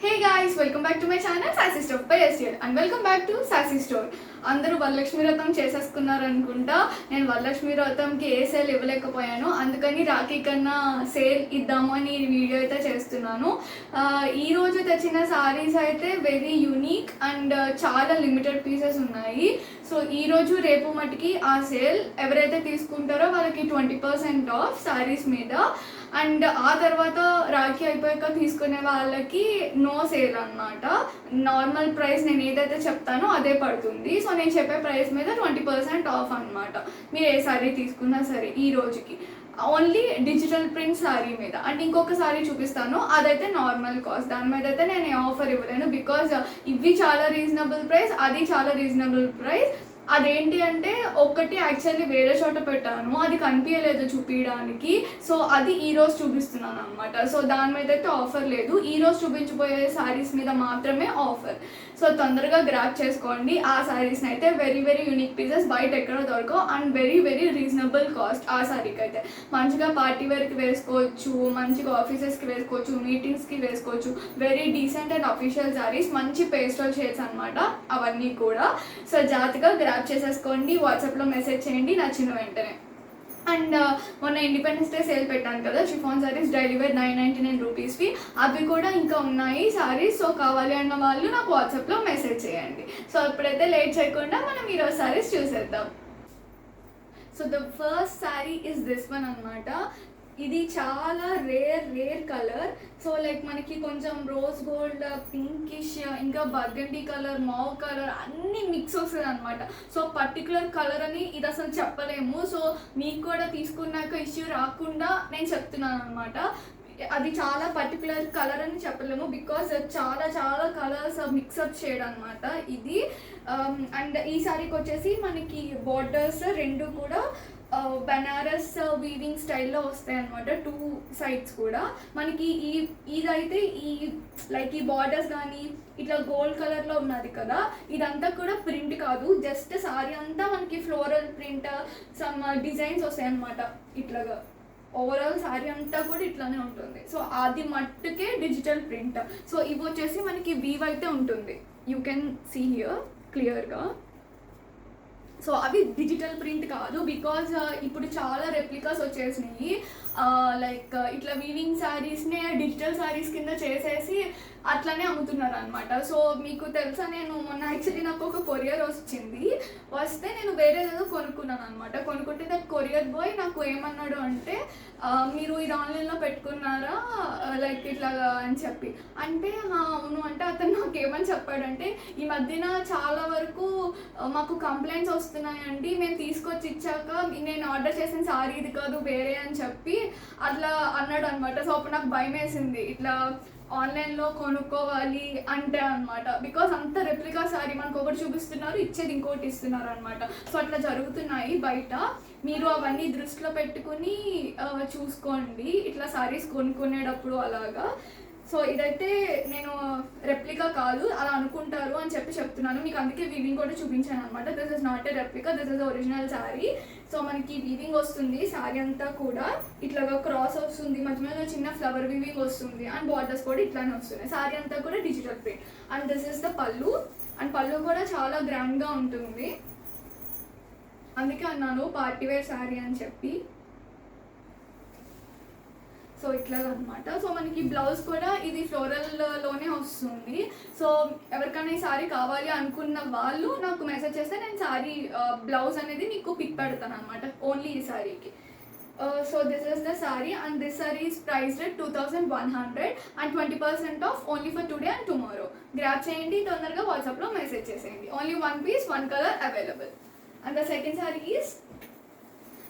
Hey guys, welcome back to my channel Sassy Store by STL and welcome back to Sassy Store. అందరూ వరలక్ష్మి వ్రతం చేసేసుకున్నారు అనుకుంటా. నేను వరలక్ష్మి వ్రతంకి ఏ sale ఇవ్వలేకపోయాను, అందుకని రాఖీ కన్నా సేల్ ఇద్దాము అని ఈ వీడియో అయితే చేస్తున్నాను. ఈరోజు తెచ్చిన సారీస్ అయితే వెరీ యూనిక్ అండ్ చాలా లిమిటెడ్ పీసెస్ ఉన్నాయి. సో ఈరోజు రేపు మటుకి ఆ సేల్ ఎవరైతే తీసుకుంటారో వాళ్ళకి 20% ఆఫ్ సారీస్ మీద, అండ్ ఆ తర్వాత రాఖీ అయిపోయాక తీసుకునే వాళ్ళకి నో సేల్ అన్నమాట. నార్మల్ ప్రైస్ నేను ఏదైతే చెప్తానో అదే పడుతుంది. సో నేను చెప్పే ప్రైస్ మీద 20% ఆఫ్ అనమాట. మీరు ఏ సారీ తీసుకున్నా సరే ఈ రోజుకి ఓన్లీ డిజిటల్ ప్రింట్ సారీ మీద. అండ్ ఇంకొక సారీ చూపిస్తాను, అదైతే నార్మల్ కాస్ట్, దాని మీద అయితే నేను ఏ ఆఫర్ ఇవ్వలేను బికాజ్ ఇవి చాలా రీజనబుల్ ప్రైస్, అది చాలా రీజనబుల్ ప్రైస్. అదేంటి అంటే ఒకటి యాక్చువల్లీ వేరే చోట పెట్టాను, అది కనిపించలేదు చూపించడానికి, సో అది ఈరోజు చూపిస్తున్నాను అనమాట. సో దాని మీద అయితే ఆఫర్ లేదు, ఈరోజు చూపించబోయే శారీస్ మీద మాత్రమే ఆఫర్. సో తొందరగా గ్రాప్ చేసుకోండి ఆ శారీస్ని అయితే. వెరీ వెరీ యూనిక్ పీసెస్, బయట ఎక్కడ దొరకవు and very very reasonable cost. ఆ శారీకి అయితే మంచిగా పార్టీ వేర్కి వేసుకోవచ్చు, మంచిగా ఆఫీసెస్కి వేసుకోవచ్చు, మీటింగ్స్కి వేసుకోవచ్చు. Very decent and official saris, మంచి పేస్టల్ షేడ్స్ అనమాట అవన్నీ కూడా. సో జాగ్రత్తగా గ్రాప్ చేసేసుకోండి, వాట్సాప్లో మెసేజ్ చేయండి నచ్చిన వెంటనే. అండ్ మొన్న ఇండిపెండెన్స్ డే సేల్ పెట్టాను కదా, షిఫాన్ సారీస్ డైలీ వేర్ 999 రూపీస్వి, అవి కూడా ఇంకా ఉన్నాయి సారీస్. సో కావాలి అన్న వాళ్ళు నాకు వాట్సాప్లో మెసేజ్ చేయండి. సో ఇప్పుడైతే లేట్ చేయకుండా మనం ఈరోజు సారీస్ చూసేద్దాం. So the first sari is this one అనమాట. ఇది చాలా రేర్ కలర్. సో లైక్ మనకి కొంచెం రోజ్ గోల్డ్, పింకిష్, ఇంకా బర్గండీ కలర్, మావ్ కలర్ అన్నీ మిక్స్ వస్తుంది అనమాట. సో పర్టికులర్ కలర్ అని ఇది అసలు చెప్పలేము. సో మీకు కూడా తీసుకున్నాక ఇష్యూ రాకుండా నేను చెప్తున్నాను అనమాట. అది చాలా పర్టికులర్ కలర్ అని చెప్పలేము బికాజ్ చాలా చాలా కలర్స్ మిక్సప్ చేయడం అనమాట ఇది. అండ్ ఈ సారీకి వచ్చేసి మనకి బార్డర్స్ రెండు కూడా బనారస్ వీవింగ్ స్టైల్లో వస్తాయి అనమాట, 2 సైడ్స్ కూడా. మనకి ఇదైతే ఈ బార్డర్స్ కానీ ఇట్లా గోల్డ్ కలర్లో ఉన్నది కదా, ఇదంతా కూడా ప్రింట్ కాదు, జస్ట్ సారీ అంతా మనకి ఫ్లోరల్ ప్రింట్, సమ్ డిజైన్స్ వస్తాయి అనమాట ఇట్లాగా. ఓవరాల్ సారీ అంతా కూడా ఇట్లానే ఉంటుంది. సో అది మట్టుకే డిజిటల్ ప్రింట్. సో ఇవి వచ్చేసి మనకి వీవ్ అయితే ఉంటుంది, యూ కెన్ సీ హియర్ క్లియర్గా. సో అవి డిజిటల్ ప్రింట్ కాదు బికాజ్ ఇప్పుడు చాలా రెప్లికాస్ వచ్చేసినాయి. లైక్ ఇట్లా వీవింగ్ శారీస్నే డిజిటల్ శారీస్ కింద చేసేసి అట్లనే అమ్ముతున్నారు అనమాట. సో మీకు తెలుసా, నేను మొన్న యాక్చువల్లీ నాకు ఒక కొరియర్ వస్తే నేను వేరేదేదో కొనుక్కున్నాను అనమాట. కొనుక్కుంటే నాకు కొరియర్ బాయ్ నాకు ఏమన్నాడు అంటే, మీరు ఇది ఆన్లైన్లో పెట్టుకున్నారా లైక్ ఇట్లా అని చెప్పి అంటే, అవును అంటే అతను నాకు ఏమని చెప్పాడంటే, ఈ మధ్యన చాలా వరకు మాకు కంప్లైంట్స్ వస్తున్నాయండి, మేము తీసుకొచ్చి ఇచ్చాక నేను ఆర్డర్ చేసిన సారీ ఇది కాదు వేరే అని చెప్పి అట్లా అన్నాడు అనమాట. సో అప్పుడు నాకు భయం వేసింది ఇట్లా ఆన్లైన్లో కొనుక్కోవాలి అంటే అనమాట. బికాజ్ అంత రెప్లికా సారీ మనకు ఒకటి చూపిస్తున్నారు, ఇచ్చేది ఇంకోటి ఇస్తున్నారు అనమాట. సో అట్లా జరుగుతున్నాయి బయట, మీరు అవన్నీ దృష్టిలో పెట్టుకుని చూసుకోండి ఇట్లా సారీస్ కొనుక్కునేటప్పుడు అలాగా. సో ఇదైతే నేను రెప్లికా కాదు అలా అనుకుంటారు అని చెప్తున్నాను మీకు, అందుకే వీవింగ్ కూడా చూపించాను అనమాట. This is not A replica, this is original sari. So మనకి వీవింగ్ వస్తుంది శారీ అంతా కూడా, ఇట్లాగా క్రాస్ వస్తుంది, మధ్యలో చిన్న ఫ్లవర్ వీవింగ్ వస్తుంది, అండ్ బార్డర్స్ కూడా ఇట్లానే వస్తున్నాయి. శారీ అంతా కూడా digital print. And this is the పళ్ళు, అండ్ పళ్ళు కూడా చాలా గ్రాండ్గా ఉంటుంది, అందుకే అన్నాను పార్టీ వేర్ శారీ అని చెప్పి. సో ఇట్లా అనమాట. సో మనకి బ్లౌజ్ కూడా ఇది ఫ్లోరల్లోనే వస్తుంది. సో ఎవరికైనా ఈ సారీ కావాలి అనుకున్న వాళ్ళు నాకు మెసేజ్ చేస్తే నేను సారీ బ్లౌజ్ అనేది మీకు పిక్ పెడతాను అనమాట ఓన్లీ ఈ సారీకి. So this is the sari and this sari is priced 2100 and 20% off only for today and tomorrow. Grab చేయండి, తొందరగా వాట్సాప్లో మెసేజ్ చేసేయండి. Only 1 piece 1 color available. And the second sari is,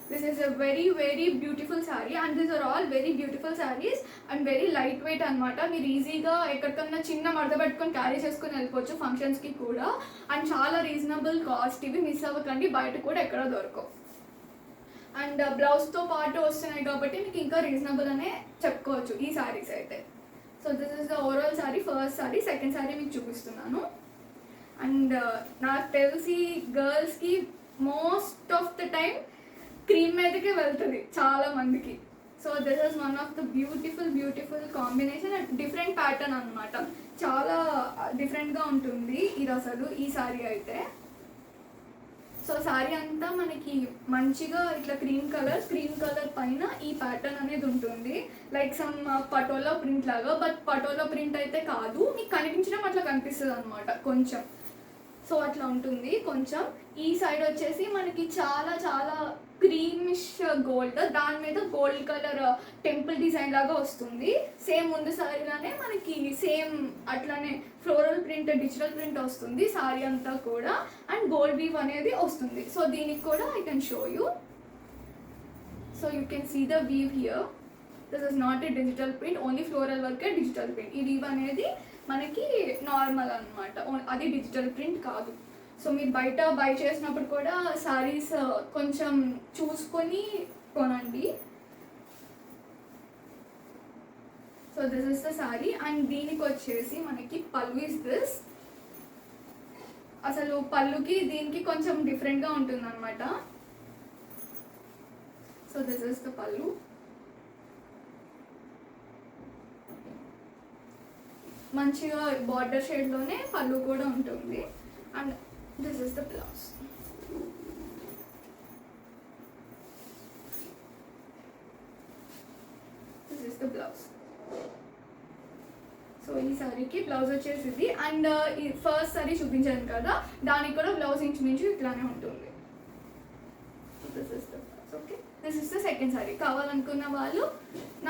this is a very very beautiful saree and these are all very beautiful sarees and very light weight అనమాట. మీరు ఈజీగా ఎక్కడికన్నా చిన్న మడత పెట్టుకొని క్యారీ చేసుకొని వెళ్ళిపోవచ్చు ఫంక్షన్స్కి కూడా. అండ్ చాలా రీజనబుల్ కాస్ట్, ఇవి మిస్ అవ్వకండి, బయట కూడా ఎక్కడ దొరకవు. అండ్ బ్లౌజ్తో పాటు వస్తున్నాయి కాబట్టి మీకు ఇంకా రీజనబుల్ అనే చెప్పుకోవచ్చు ఈ సారీస్ అయితే. So this is the overall sari, first sari. Second sari మీకు చూపిస్తున్నాను. అండ్ నాకు తెలిసి గర్ల్స్కి most of the time cream మీదకే వెళ్తుంది చాలా మందికి. So this is one of the beautiful combination and different pattern అనమాట. చాలా డిఫరెంట్గా ఉంటుంది ఇది అసలు ఈ సారీ అయితే. సో సారీ అంతా మనకి మంచిగా ఇట్లా క్రీమ్ కలర్ పైన ఈ ప్యాటర్న్ అనేది ఉంటుంది, లైక్ సమ్ పటోలా ప్రింట్ లాగా. బట్ పటోలా ప్రింట్ అయితే కాదు, మీకు కనిపించడం అట్లా కనిపిస్తుంది అనమాట కొంచెం. సో అట్లా ఉంటుంది కొంచెం. ఈ సైడ్ వచ్చేసి మనకి చాలా క్రీమిష్ గోల్డ్, దాని మీద గోల్డ్ కలర్ టెంపుల్ డిజైన్ లాగా వస్తుంది. సేమ్ ముందు సారీలానే మనకి సేమ్ అట్లానే ఫ్లోరల్ ప్రింట్, డిజిటల్ ప్రింట్ వస్తుంది సారీ అంతా కూడా. అండ్ గోల్డ్ వీవ్ అనేది వస్తుంది. సో దీనికి కూడా I can show you. So you can see the weave here. This is not a digital print, only floral వర్కే డిజిటల్ ప్రింట్. ఈ వీవ్ అనేది మనకి నార్మల్ అనమాట, అది డిజిటల్ ప్రింట్ కాదు. సో మీరు బయట బై చేసినప్పుడు కూడా సారీస్ కొంచెం చూసుకొని కొనండి. So this is the sari. And దీనికి వచ్చేసి మనకి పళ్ళు ఇస్ దిస్. అసలు పళ్ళుకి దీనికి కొంచెం డిఫరెంట్గా ఉంటుంది అనమాట. సో దిస్ ఇస్ ద పళ్ళు. మంచిగా బార్డర్ షేడ్లోనే పళ్ళు కూడా ఉంటుంది. And this is the blouse. This is the blouse. So ఈ సారీకి బ్లౌజ్ వచ్చేసి ఇది. అండ్ ఈ ఫస్ట్ సారీ చూపించాను కదా, దానికి కూడా బ్లౌజ్ ఇంచుమించు ఇట్లానే ఉంటుంది. This is the blouse. Okay, this is the second sorry. కావాలనుకున్న వాళ్ళు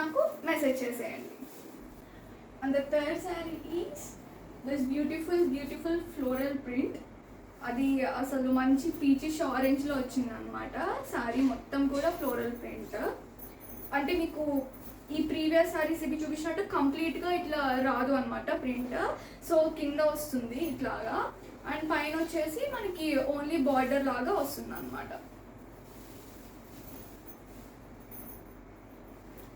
నాకు మెసేజ్ చేసేయండి. And the third saree is this beautiful floral print. అది అసలు మంచి పీచిష్ ఆరెంజ్లో వచ్చింది అనమాట. సారీ మొత్తం కూడా ఫ్లోరల్ ప్రింట్. అంటే మీకు ఈ ప్రీవియస్ సారీస్ ఇవి చూపించినట్టు కంప్లీట్గా ఇట్లా రాదు అనమాట ప్రింట్. సో కింద వస్తుంది ఇట్లాగా, అండ్ పైన వచ్చేసి మనకి ఓన్లీ బార్డర్ లాగా వస్తుంది అనమాట.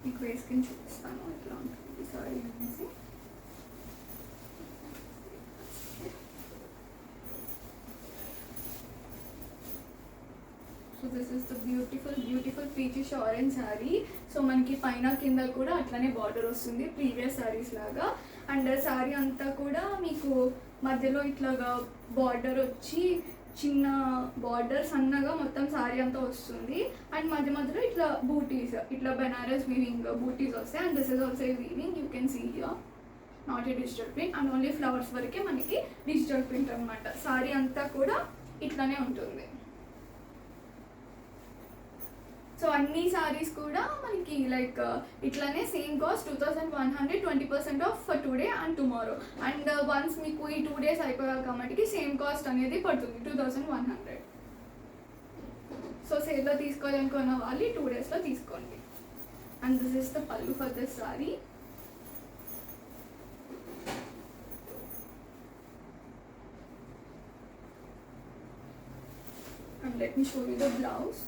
మీకు వేసుకుని చూపిస్తాను ఇట్లా ఉంటుంది సారీ అనేసి. So this is the beautiful peachish orange sari. So మనకి పైన కింద కూడా అట్లానే బార్డర్ వస్తుంది ప్రీవియస్ శారీస్ లాగా. అండ్ శారీ అంతా కూడా మీకు మధ్యలో ఇట్లాగా బార్డర్ వచ్చి చిన్న బార్డర్ సన్నగా మొత్తం శారీ అంతా వస్తుంది. అండ్ మధ్యలో ఇట్లా బూటీస్, ఇట్లా బెనారస్ వీవింగ్ బూటీస్ వస్తాయి. And this is also weaving, you can see here. Not a digital print, and only flowers వరకే మనకి డిజిటల్ ప్రింట్ అనమాట. శారీ అంతా కూడా ఇట్లానే ఉంటుంది. సో అన్ని సారీస్ కూడా మనకి లైక్ ఇట్లానే same cost 2100, 20% of for today and tomorrow. And once మీకు ఈ 2 days అయిపోయాక కాబట్టి సేమ్ కాస్ట్ అనేది పడుతుంది 2100. సో సేల్లో తీసుకోవాలనుకున్న వాళ్ళు 2 daysలో తీసుకోండి. అండ్ దిస్ ఇస్ ద పల్లు for this sorry. And let me show you the blouse.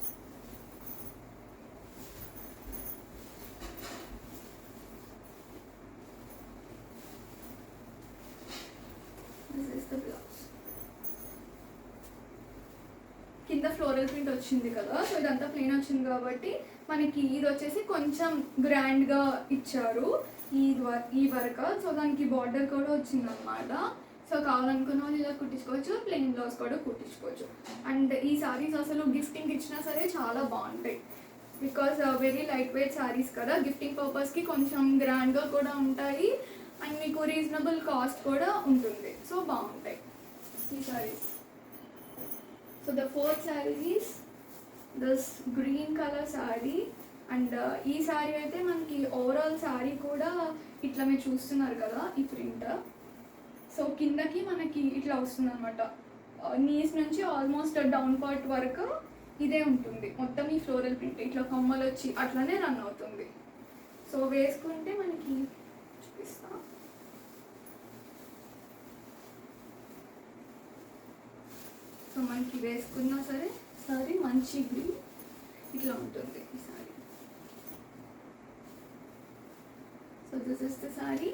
కింద ఫ్లోరల్ ప్రింట్ వచ్చింది కదా, సో ఇదంతా ప్లెయిన్ వచ్చింది కాబట్టి మనకి ఇది వచ్చేసి కొంచెం గ్రాండ్గా ఇచ్చారు ఈ వర్క్. సో దానికి బార్డర్ కూడా వచ్చిందనమాట. సో కావాలనుకున్న వాళ్ళు ఇలా కుట్టించుకోవచ్చు, ప్లెయిన్ బ్లౌజ్ కూడా కుట్టించుకోవచ్చు. అండ్ ఈ సారీస్ అసలు గిఫ్టింగ్ ఇచ్చినా సరే చాలా బాగుంటాయి, because very light weight saris కదా. గిఫ్టింగ్ పర్పస్కి కొంచెం గ్రాండ్గా కూడా ఉంటాయి, అండ్ మీకు రీజనబుల్ కాస్ట్ కూడా ఉంటుంది. సో బాగుంటాయి ఈ saris. So the fourth sari is this green colour sari. And ఈ శారీ అయితే మనకి ఓవరాల్ శారీ కూడా ఇట్లా మీరు చూస్తున్నారు కదా ఈ ప్రింట్. సో కిందకి మనకి ఇట్లా వస్తుంది అనమాట, నీస్ నుంచి ఆల్మోస్ట్ డౌన్ పార్ట్ వరకు ఇదే ఉంటుంది మొత్తం ఈ ఫ్లోరల్ ప్రింట్. ఇట్లా కొమ్మలు వచ్చి అట్లానే రన్ అవుతుంది. సో వేసుకుంటే మనకి చూపిస్తా. సో మనకి వేసుకున్నా సరే సారీ మంచి గ్రీన్ ఇట్లా ఉంటుంది ఈ sorry. So this is the sorry.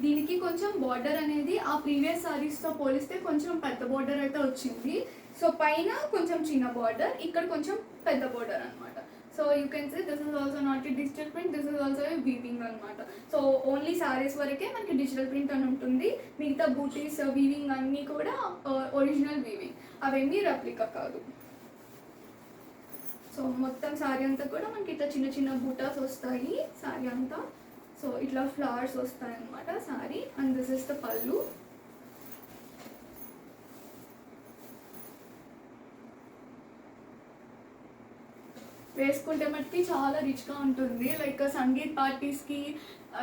దీనికి కొంచెం బార్డర్ అనేది ఆ ప్రీవియస్ సారీస్తో పోలిస్తే కొంచెం పెద్ద బార్డర్ అయితే వచ్చింది. సో పైన కొంచెం చిన్న బార్డర్, ఇక్కడ కొంచెం పెద్ద బార్డర్ అనమాట. So you can say this is also not a digital print, this is also a weaving అనమాట. సో ఓన్లీ శారీస్ వరకే మనకి డిజిటల్ ప్రింట్ అని ఉంటుంది. మిగతా బూటీస్ వీవింగ్ అన్నీ కూడా ఒరిజినల్ వీవింగ్, అవేమీ రెప్లికా కాదు. సో మొత్తం శారీ అంతా కూడా మనకి ఇట్లా చిన్న చిన్న బూటాస్ వస్తాయి శారీ అంతా. సో ఇట్లా ఫ్లవర్స్ వస్తాయి అన్నమాట sari. And this is the పళ్ళు. వేసుకుంటే మట్టి చాలా రిచ్గా ఉంటుంది. లైక్ సంగీత్ పార్టీస్కి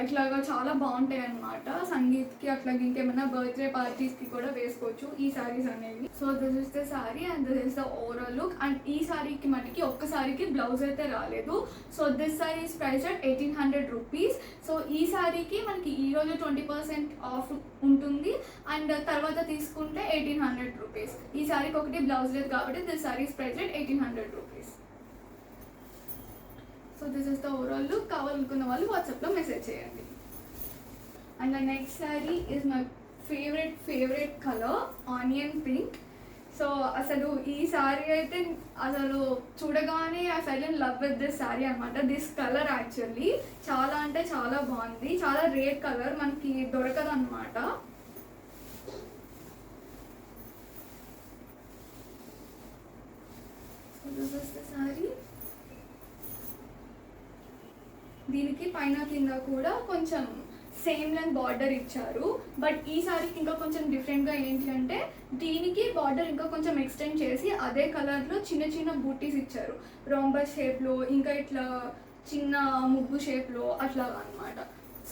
ఇట్లాగా చాలా బాగుంటాయి అన్నమాట. సంగీత్కి అట్లాగే ఇంకేమైనా బర్త్డే పార్టీస్కి కూడా వేసుకోవచ్చు ఈ శారీస్ అనేవి. So this is the sari and this is the overall look. And ఈ శారీకి మట్టికి ఒక్క శారీకి బ్లౌజ్ అయితే రాలేదు. So this sari is price at 1800 rupees. So ఈ శారీకి మనకి ఈరోజు 20% ఆఫ్ ఉంటుంది. అండ్ తర్వాత తీసుకుంటే 1800 రూపీస్. ఈ శారీకి ఒకటి బ్లౌజ్ లేదు కాబట్టి this sari is price at 1800 rupees. So this is the overall look. కావాలనుకున్న వాళ్ళు వాట్సాప్లో మెసేజ్ చేయండి. And the next sari is my favourite colour, onion pink. So అసలు ఈ శారీ అయితే అసలు చూడగానే I fell in love with this sari అనమాట. దిస్ కలర్ యాక్చువల్లీ చాలా అంటే చాలా బాగుంది. చాలా రేర్ కలర్, మనకి దొరకదు అనమాట. So this is the sari. దీనికి పైన కింద కూడా కొంచెం సేమ్ లెంత్ బార్డర్ ఇచ్చారు. బట్ ఈ సారీకి ఇంకా కొంచెం డిఫరెంట్గా ఏంటి అంటే దీనికి బార్డర్ ఇంకా కొంచెం ఎక్స్టెండ్ చేసి అదే కలర్లో చిన్న చిన్న బూటీస్ ఇచ్చారు. రాంబస్ షేప్లో, ఇంకా ఇట్లా చిన్న ముగ్గు షేప్లో అట్లా అనమాట.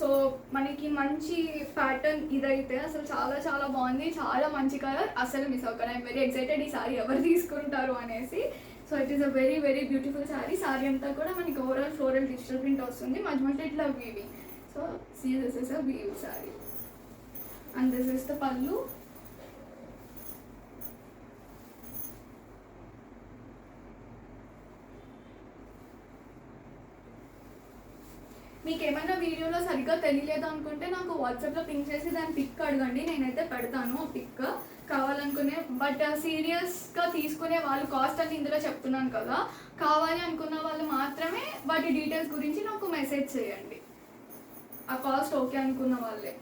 సో మనకి మంచి ప్యాటర్న్ ఇదైతే అసలు చాలా చాలా బాగుంది. చాలా మంచి కలర్, అసలు మిస్ అవ్వకండి. ఐఎమ్ వెరీ ఎక్సైటెడ్ ఈ సారీ ఎవరు తీసుకుంటారు అనేసి. So it is a very very beautiful sari. Sari అంతా కూడా మనకి ఓవరాల్ ఫ్లోరల్ డిజిటల్ ప్రింట్ వస్తుంది, మధ్య మధ్య ఇట్లా weaving. So see this is a weave sari and this is the pallu. మీకు ఏమైనా వీడియోలో సరిగ్గా తెలియలేదు అనుకుంటే నాకు వాట్సాప్లో పింక్ చేసి దాని పిక్ అడగండి, నేనైతే పెడతాను ఆ పిక్ కావాలనుకునే. బట్ సీరియస్గా తీసుకునే వాళ్ళు కాస్ట్ అని ఇందులో చెప్తున్నాను కదా, కావాలి అనుకున్న వాళ్ళు మాత్రమే వాటి డీటెయిల్స్ గురించి నాకు మెసేజ్ చేయండి. ఆ కాస్ట్ ఓకే అనుకున్న వాళ్ళే,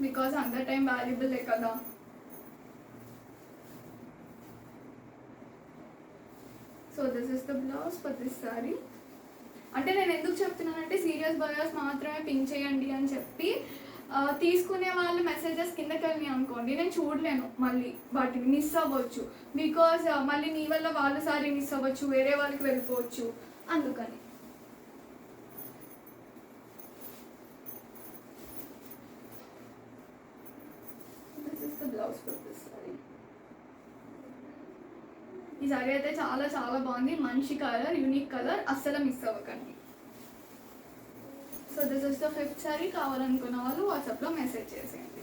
బికాజ్ అందర్ టైం వాల్యుబుల్లే కదా. So this is the blouse for this sari. అంటే నేను ఎందుకు చెప్తున్నానంటే సీరియస్ బయర్స్ మాత్రమే పింక్ చేయండి అని చెప్పి తీసుకునే వాళ్ళు మెసేజెస్ కిందకి వెళ్ళి అనుకోండి, నేను చూడలేను, మళ్ళీ వాటిని మిస్ అవ్వచ్చు. బికాజ్ మళ్ళీ నీ వల్ల వాళ్ళ సారీ మిస్ అవ్వచ్చు, వేరే వాళ్ళకి వెళ్ళిపోవచ్చు, అందుకని. This is the blouse for this sorry. ఈ సారీ అయితే చాలా చాలా బాగుంది, మంచి కలర్, యూనిక్ కలర్, అస్సలు మిస్ అవ్వకండి. So this is the fifth sorry. కావాలనుకున్న వాళ్ళు వాట్సాప్లో మెసేజ్ చేసేయండి.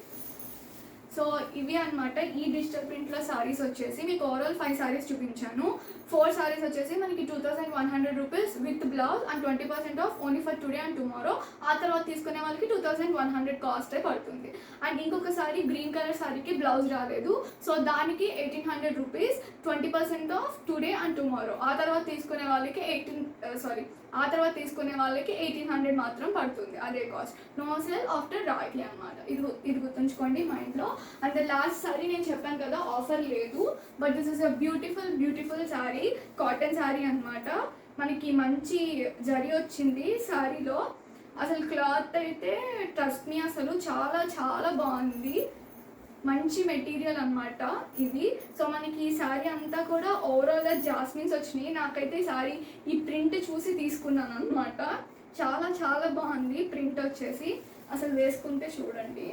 సో ఇవి అనమాట ఈ డిజిటల్ ప్రింట్లో సారీస్ వచ్చేసి. మీకు ఓవరాల్ 5 సారీస్ చూపించాను. 4 సారీస్ వచ్చేసి మనకి 2100 rupees with blouse and 20% off only for today and tomorrow. ఆ తర్వాత తీసుకునే వాళ్ళకి 2100 కాస్టే పడుతుంది. అండ్ ఇంకొక సారీ గ్రీన్ కలర్ సారీకి బ్లౌజ్ రాలేదు, సో దానికి 1800 rupees, 20% of today and tomorrow. ఆ తర్వాత తీసుకునే వాళ్ళకి 1800 మాత్రం పడుతుంది, అదే కాస్ట్. నో సేల్ ఆఫ్టర్ రాయట్లే అనమాట. ఇది గుర్తుంచుకోండి మైండ్లో. అండ్ లాస్ట్ సారీ నేను చెప్పాను కదా ఆఫర్ లేదు, but this is a beautiful sorry, cotton sorry అనమాట. మనకి మంచి జరీ వచ్చింది సారీలో. అసలు క్లాత్ అయితే ట్రస్ట్ మీ అసలు చాలా చాలా బాగుంది, మంచి మెటీరియల్ అనమాట ఇది. సో మనకి ఈ శారీ అంతా కూడా ఓవరాల్గా జాస్మిన్స్ వచ్చినాయి. నాకైతే ఈ శారీ ఈ ప్రింట్ చూసి తీసుకున్నాను అనమాట. చాలా చాలా బాగుంది ప్రింట్ వచ్చేసి. అసలు వేసుకుంటే చూడండి,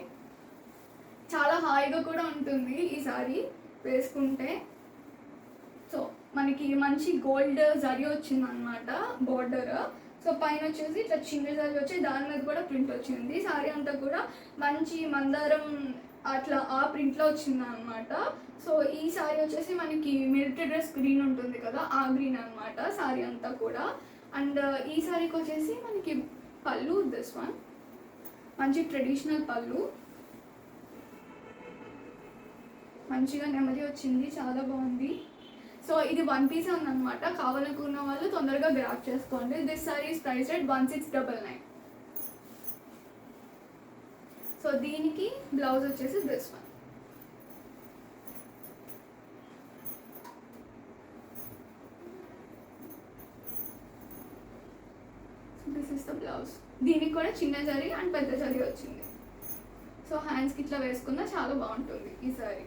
చాలా హాయిగా కూడా ఉంటుంది ఈ శారీ వేసుకుంటే. సో మనకి మంచి గోల్డ్ జరీ వచ్చింది అనమాట బోర్డర్. సో పైన వచ్చేసి ఇట్లా చిన్న జరీ వచ్చి దాని మీద కూడా ప్రింట్ వచ్చింది. శారీ అంతా కూడా మంచి మందారం అట్లా ఆ ప్రింట్లో వచ్చింది అనమాట. సో ఈ శారీ వచ్చేసి మనకి మిలిటరీ డ్రెస్ గ్రీన్ ఉంటుంది కదా, ఆ గ్రీన్ అనమాట శారీ అంతా కూడా. అండ్ ఈ శారీకి వచ్చేసి మనకి పళ్ళు, దిస్ వన్ మంచి ట్రెడిషనల్ పళ్ళు, మంచిగా నెమలి వచ్చింది, చాలా బాగుంది. సో ఇది 1 పీసే ఉందన్నమాట. కావాలనుకున్న వాళ్ళు తొందరగా గ్రాప్ చేసుకోండి. This sari is price at 1699. So దీనికి బ్లౌజ్ వచ్చేసి this one. This is the blouse. దీనికి కూడా చిన్న జరీ అండ్ పెద్ద జరీ వచ్చింది. సో హ్యాండ్స్కి ఇట్లా వేసుకున్నా చాలా బాగుంటుంది ఈ సారీ.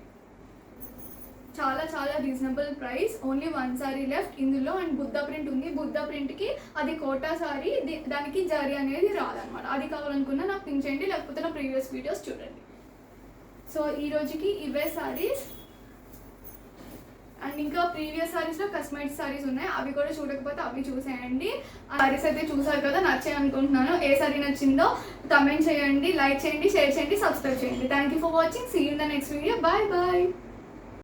చాలా చాలా reasonable price. Only 1 sorry left ఇందులో. అండ్ బుద్ధ ప్రింట్ ఉంది. బుద్ధ ప్రింట్కి అది కోటా సారీ, దానికి జరీ అనేది రాదనమాట. అది కావాలనుకున్నా నాకు పింక్ చేయండి, లేకపోతే నా ప్రీవియస్ వీడియోస్ చూడండి. సో ఈ రోజుకి ఇవే సారీస్. అండ్ ఇంకా ప్రీవియస్ సారీస్లో కస్టమైజ్ సారీస్ ఉన్నాయి, అవి కూడా చూడకపోతే అవి చూసేయండి. ఆ సారీస్ అయితే చూసారు కదా, నచ్చాయి అనుకుంటున్నాను. ఏ సారీ నచ్చిందో కమెంట్ చేయండి, లైక్ చేయండి, షేర్ చేయండి, సబ్స్క్రైబ్ చేయండి. Thank you for watching. See you in the next video. Bye bye.